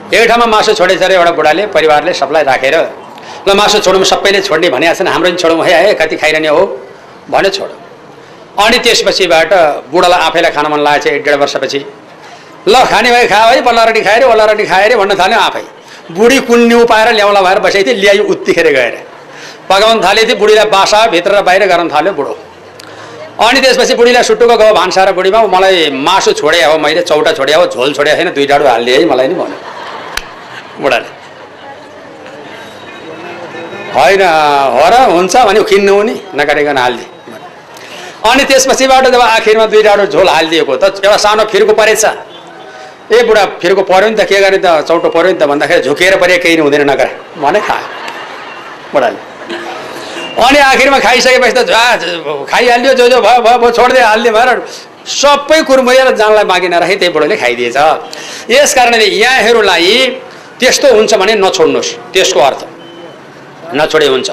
एक ठाउँमा मासु छोडेछ अरे एउटा बुढाले, परिवारले सबलाई राखेर ल मासु छोडौँ, सबैले छोड्ने भनेको छैन, हाम्रो पनि छोडौँ है, कति खाइरहने हो भन्यो, छोडौँ। अनि त्यसपछिबाट बुढालाई आफैलाई खान मन लागेको छ 1.5 वर्षपछि। ल खाने भए खा है, बल्ला रोटी खाएर वल्ला रोटी खाएर भन्न थाल्यो आफै। बुढी कुन्नी पाएर ल्याउला भएर बसेको थिए, ल्यायो उत्तिखेर गएर पकाउन थालेको थियो। बुढीलाई बासा भित्र र बाहिर गर्न थाल्यो बुढो। अनि त्यसपछि बुढीलाई सुटुको गयो भान्सा र बुढीमा मलाई मासु छोडे हो, मैले चौटा छोडे हो, झोल छोडे छैन, 2 डाडु हालिदिए है मलाई नि भन्यो बुढाले। होइन हो र हुन्छ भन्यो, खिन्नु नि नगरिकन हालिदिए। अनि त्यसपछिबाट जब आखिरमा 2 डाडु झोल हालिदिएको त एउटा सानो फिर्को परेछ। ए बुढा फिर्को पर्यो नि त, के गर्ने त, चौटो पर्यो नि त भन्दाखेरि झुकेर परे केही नि हुँदैन नगर भने खायो बुढाले। अनि आखिरमा खाइसकेपछि त खाइहाल्यो, जो भयो छोड्दै हालिदियो भएर सबै कुरमुरेर जानलाई बाँकी नराखी त्यही बुढोले खाइदिएछ। यस कारणले यहाँहरूलाई त्यस्तो हुन्छ भने नछोड्नुहोस्, त्यसको अर्थ नछोडे हुन्छ।